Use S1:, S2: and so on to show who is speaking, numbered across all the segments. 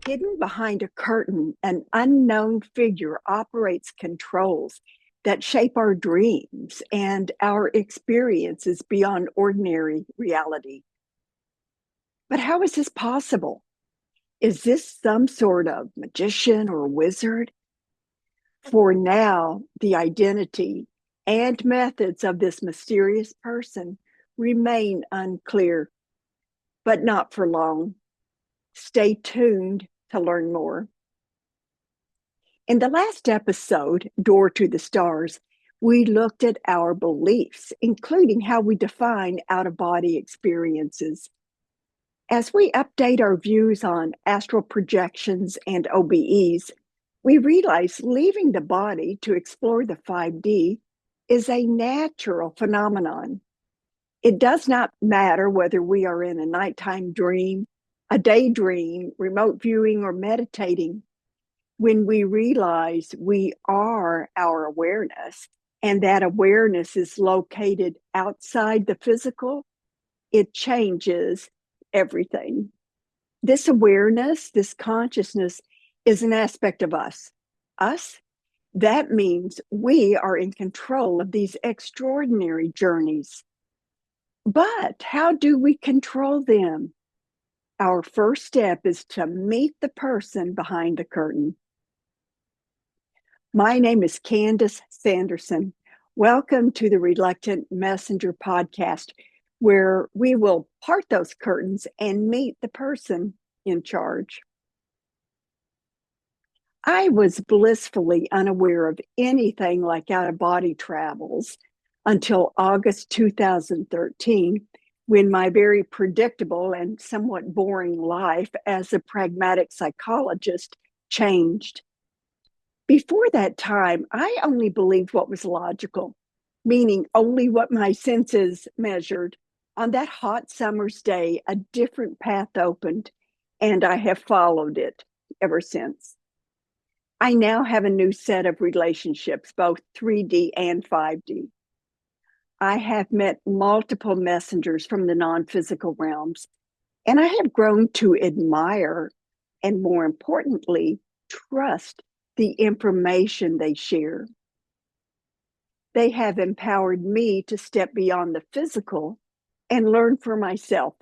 S1: Hidden behind a curtain, an unknown figure operates controls that shape our dreams and our experiences beyond ordinary reality. But how is this possible? Is this some sort of magician or wizard? For now, the identity and methods of this mysterious person remain unclear, but not for long. Stay tuned to learn more. In the last episode, Door to the Stars, we looked at our beliefs, including how we define out of body experiences. As we update our views on astral projections and OBEs, we realize leaving the body to explore the 5D is a natural phenomenon. It does not matter whether we are in a nighttime dream, a daydream, remote viewing, or meditating. When we realize we are our awareness and that awareness is located outside the physical, it changes everything. This awareness, this consciousness is an aspect of us. Us, that means we are in control of these extraordinary journeys. But how do we control them? Our first step is to meet the person behind the curtain. My name is Candace Sanderson. Welcome to the Reluctant Messenger podcast, where we will part those curtains and meet the person in charge. I was blissfully unaware of anything like out-of-body travels until August 2013, when my very predictable and somewhat boring life as a pragmatic psychologist changed. Before that time, I only believed what was logical, meaning only what my senses measured. On that hot summer's day, a different path opened, and I have followed it ever since. I now have a new set of relationships, both 3D and 5D. I have met multiple messengers from the non-physical realms, and I have grown to admire and, more importantly, trust the information they share. They have empowered me to step beyond the physical and learn for myself.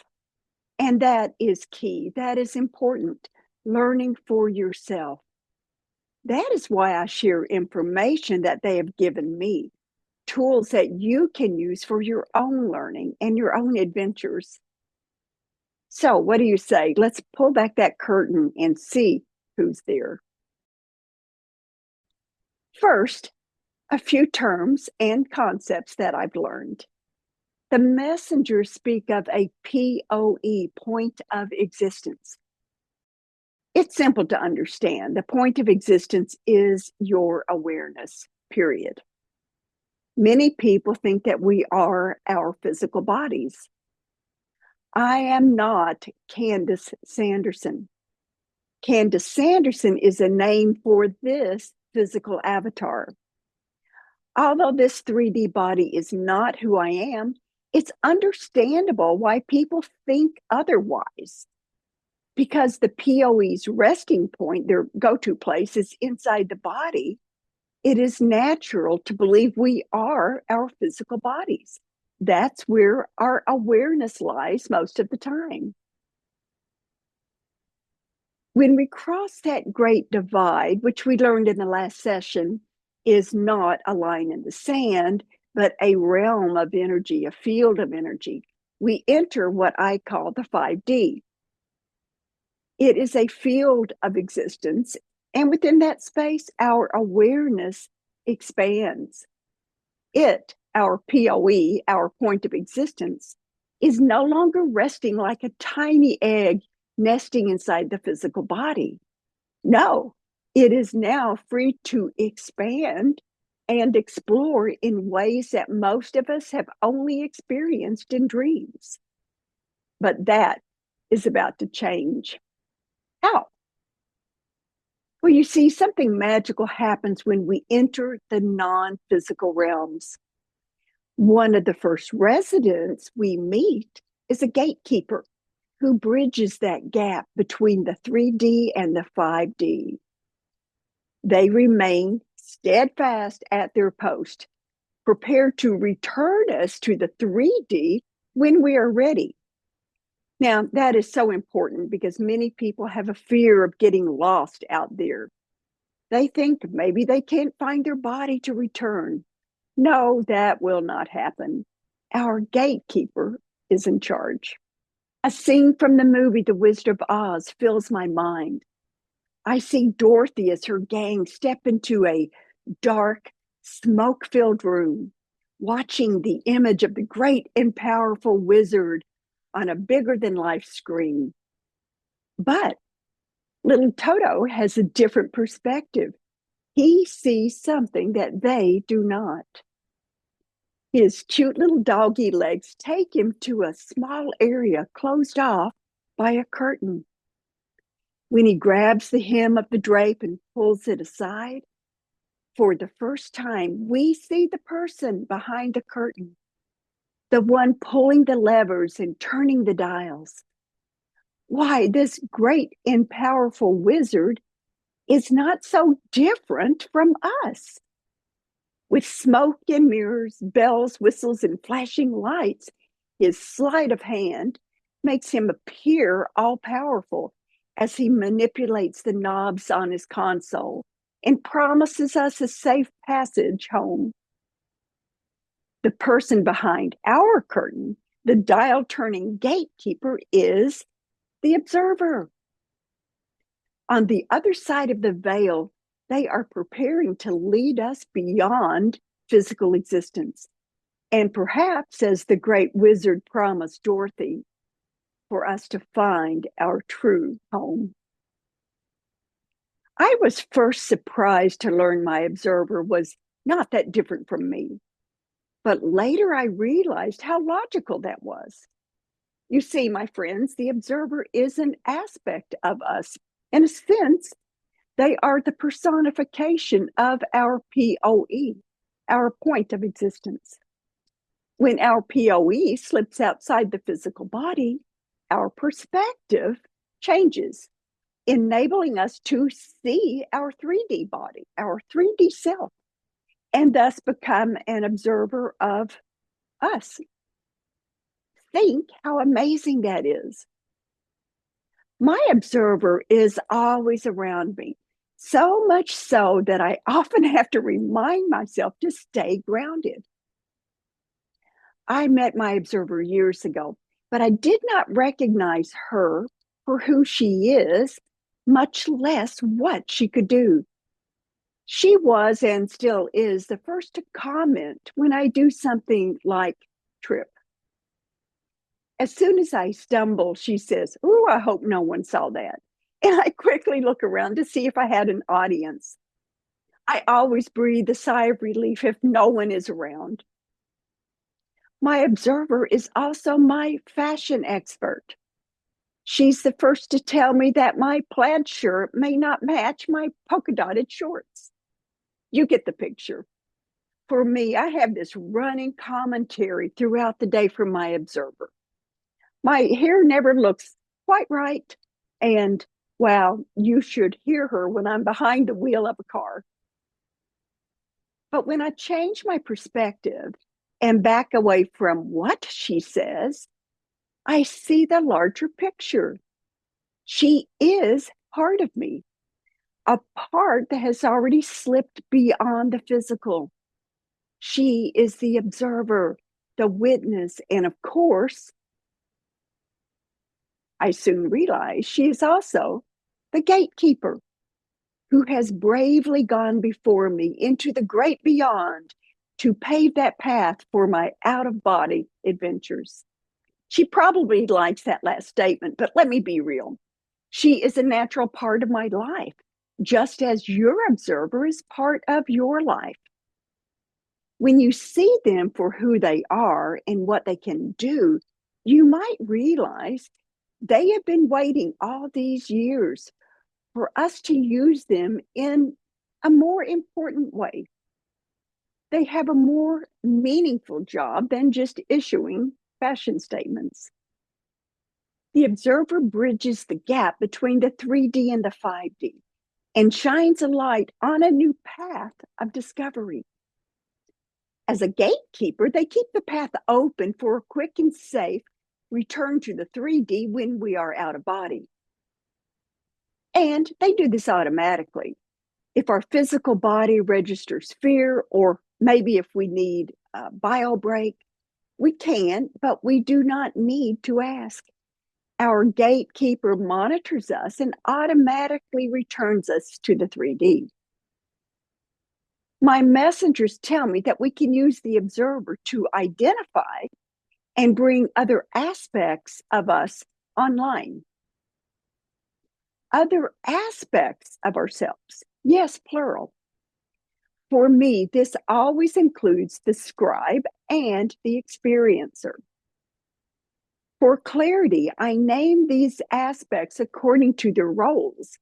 S1: And that is key. That is important. Learning for yourself. That is why I share information that they have given me, tools that you can use for your own learning and your own adventures. So, what do you say? Let's pull back that curtain and see who's there. First, a few terms and concepts that I've learned. The messengers speak of a POE, point of existence. It's simple to understand. The point of existence is your awareness, period. Many people think that we are our physical bodies. I am not Candace Sanderson. Candace Sanderson is a name for this physical avatar. Although this 3D body is not who I am, it's understandable why people think otherwise. Because the POE's resting point, their go-to place, is inside the body, it is natural to believe we are our physical bodies. That's where our awareness lies most of the time. When we cross that great divide, which we learned in the last session, is not a line in the sand, but a realm of energy, a field of energy, we enter what I call the 5D. It is a field of existence, and within that space, our awareness expands. It, our POE, our point of existence, is no longer resting like a tiny egg nesting inside the physical body. No, it is now free to expand and explore in ways that most of us have only experienced in dreams. But that is about to change. How? Well, you see, something magical happens when we enter the non-physical realms. One of the first residents we meet is a gatekeeper who bridges that gap between the 3D and the 5D. They remain steadfast at their post, prepared to return us to the 3D when we are ready. Now, that is so important because many people have a fear of getting lost out there. They think maybe they can't find their body to return. No, that will not happen. Our gatekeeper is in charge. A scene from the movie The Wizard of Oz fills my mind. I see Dorothy as her gang step into a dark, smoke-filled room, watching the image of the great and powerful wizard on a bigger-than-life screen. But little Toto has a different perspective. He sees something that they do not. His cute little doggy legs take him to a small area closed off by a curtain. When he grabs the hem of the drape and pulls it aside, for the first time, we see the person behind the curtain, the one pulling the levers and turning the dials. Why, this great and powerful wizard is not so different from us. With smoke and mirrors, bells, whistles, and flashing lights, his sleight of hand makes him appear all powerful as he manipulates the knobs on his console and promises us a safe passage home. The person behind our curtain, the dial turning gatekeeper, is the observer. On the other side of the veil, they are preparing to lead us beyond physical existence. And perhaps, as the great wizard promised Dorothy, for us to find our true home. I was first surprised to learn my observer was not that different from me. But later I realized how logical that was. You see, my friends, the observer is an aspect of us. In a sense, they are the personification of our POE, our point of existence. When our POE slips outside the physical body, our perspective changes, enabling us to see our 3D body, our 3D self, and thus become an observer of us. Think how amazing that is. My observer is always around me, so much so that I often have to remind myself to stay grounded. I met my observer years ago, but I did not recognize her for who she is, much less what she could do. She was and still is the first to comment when I do something like trip. As soon as I stumble, she says, "Oh, I hope no one saw that." And I quickly look around to see if I had an audience. I always breathe a sigh of relief if no one is around. My observer is also my fashion expert. She's the first to tell me that my plaid shirt may not match my polka dotted shorts. You get the picture. For me, I have this running commentary throughout the day from my observer. My hair never looks quite right. And wow, you should hear her when I'm behind the wheel of a car. But when I change my perspective and back away from what she says, I see the larger picture. She is part of me, a part that has already slipped beyond the physical. She is the observer, the witness, and of course, I soon realized she is also the gatekeeper who has bravely gone before me into the great beyond to pave that path for my out-of-body adventures. She probably likes that last statement, but let me be real. She is a natural part of my life, just as your observer is part of your life. When you see them for who they are and what they can do, you might realize they have been waiting all these years for us to use them in a more important way. They have a more meaningful job than just issuing fashion statements. The observer bridges the gap between the 3D and the 5D and shines a light on a new path of discovery. As a gatekeeper, they keep the path open for a quick and safe return to the 3D when we are out of body. And they do this automatically. If our physical body registers fear, or maybe if we need a bio break, we can, but we do not need to ask. Our gatekeeper monitors us and automatically returns us to the 3D. My messengers tell me that we can use the observer to identify and bring other aspects of us online. Other aspects of ourselves, yes, plural. For me, this always includes the scribe and the experiencer. For clarity, I name these aspects according to their roles.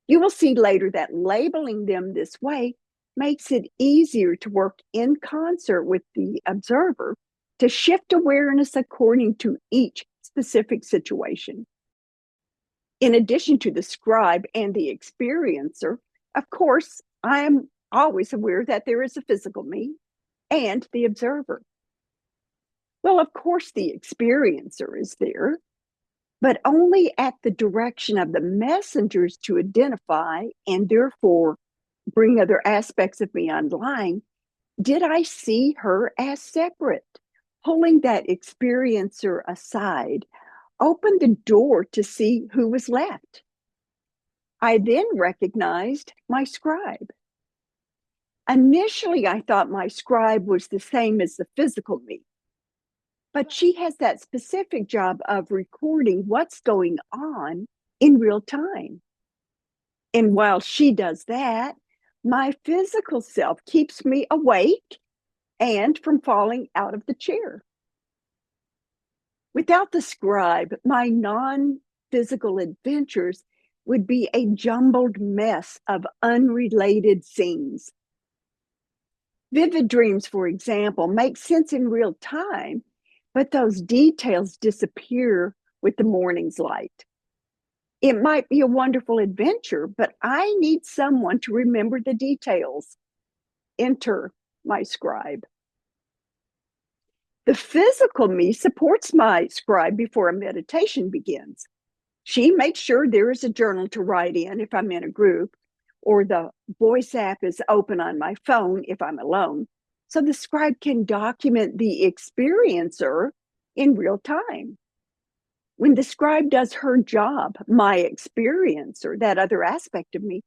S1: You will see later that labeling them this way makes it easier to work in concert with the observer to shift awareness according to each specific situation. In addition to the scribe and the experiencer, of course, I am always aware that there is a physical me and the observer. Well, of course, the experiencer is there, but only at the direction of the messengers to identify and therefore bring other aspects of me online did I see her as separate. Pulling that experiencer aside opened the door to see who was left. I then recognized my scribe. Initially, I thought my scribe was the same as the physical me, but she has that specific job of recording what's going on in real time. And while she does that, my physical self keeps me awake and from falling out of the chair. Without the scribe, my non-physical adventures would be a jumbled mess of unrelated scenes. Vivid dreams, for example, make sense in real time, but those details disappear with the morning's light. It might be a wonderful adventure, but I need someone to remember the details. Enter my scribe. The physical me supports my scribe before a meditation begins. She makes sure there is a journal to write in if I'm in a group, or the voice app is open on my phone if I'm alone, so the scribe can document the experiencer in real time. When the scribe does her job, my experiencer, that other aspect of me,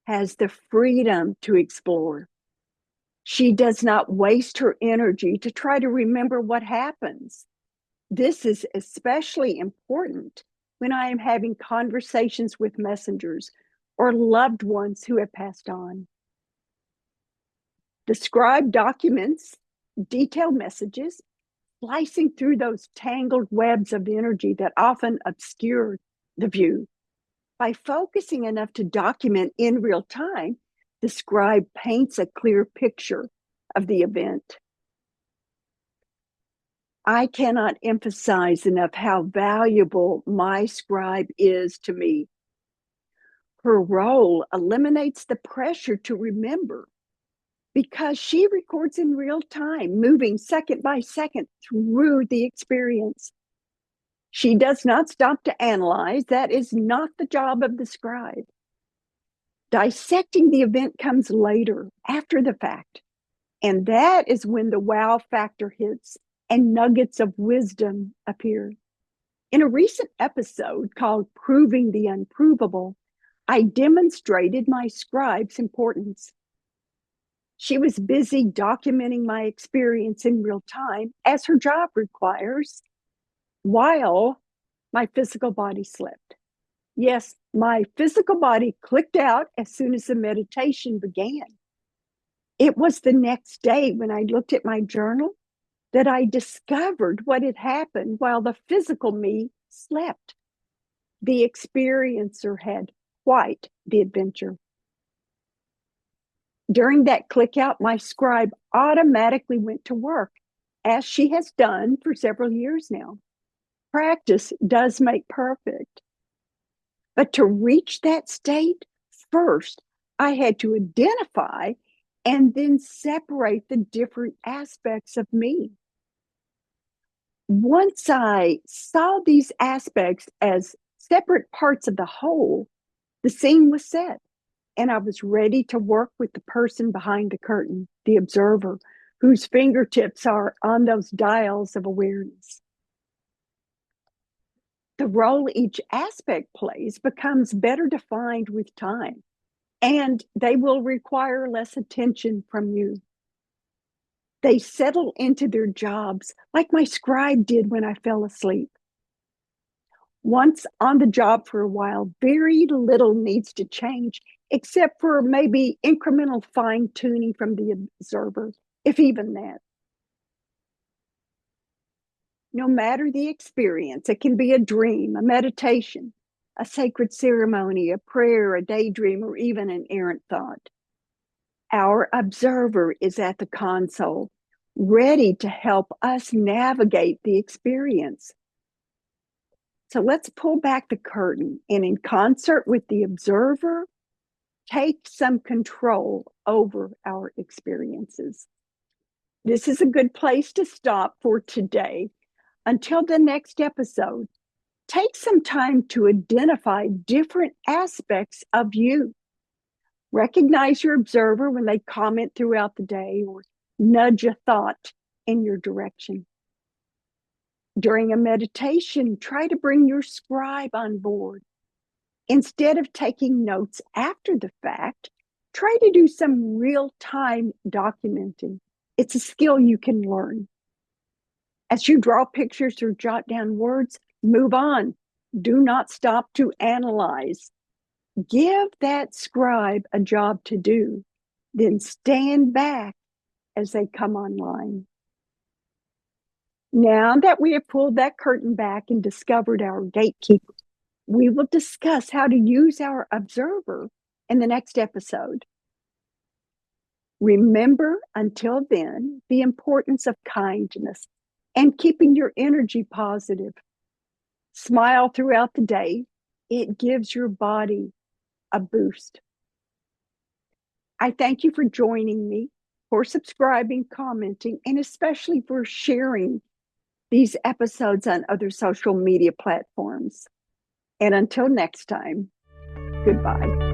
S1: has the freedom to explore. She does not waste her energy to try to remember what happens. This is especially important when I am having conversations with messengers or loved ones who have passed on. The scribe documents detailed messages, slicing through those tangled webs of energy that often obscure the view. By focusing enough to document in real time, the scribe paints a clear picture of the event. I cannot emphasize enough how valuable my scribe is to me. Her role eliminates the pressure to remember because she records in real time, moving second by second through the experience. She does not stop to analyze. That is not the job of the scribe. Dissecting the event comes later, after the fact. And that is when the wow factor hits and nuggets of wisdom appear. In a recent episode called Proving the Unprovable, I demonstrated my scribe's importance. She was busy documenting my experience in real time, as her job requires, while my physical body slept. Yes, my physical body clicked out as soon as the meditation began. It was the next day when I looked at my journal that I discovered what had happened while the physical me slept. The experiencer had quite the adventure. During that click out, my scribe automatically went to work, as she has done for several years now. Practice does make perfect. But to reach that state, first, I had to identify and then separate the different aspects of me. Once I saw these aspects as separate parts of the whole, the scene was set, and I was ready to work with the person behind the curtain, the observer, whose fingertips are on those dials of awareness. The role each aspect plays becomes better defined with time, and they will require less attention from you. They settle into their jobs like my scribe did when I fell asleep. Once on the job for a while, very little needs to change, except for maybe incremental fine tuning from the observer, if even that. No matter the experience, it can be a dream, a meditation, a sacred ceremony, a prayer, a daydream, or even an errant thought. Our observer is at the console, ready to help us navigate the experience. So let's pull back the curtain and, in concert with the observer, take some control over our experiences. This is a good place to stop for today. Until the next episode, take some time to identify different aspects of you. Recognize your observer when they comment throughout the day or nudge a thought in your direction. During a meditation, try to bring your scribe on board. Instead of taking notes after the fact, try to do some real-time documenting. It's a skill you can learn. As you draw pictures or jot down words, move on. Do not stop to analyze. Give that scribe a job to do, then stand back as they come online. Now that we have pulled that curtain back and discovered our gatekeeper, we will discuss how to use our observer in the next episode. Remember, until then, the importance of kindness and keeping your energy positive. Smile throughout the day. It gives your body a boost. I thank you for joining me, for subscribing, commenting, and especially for sharing these episodes on other social media platforms. And until next time, goodbye.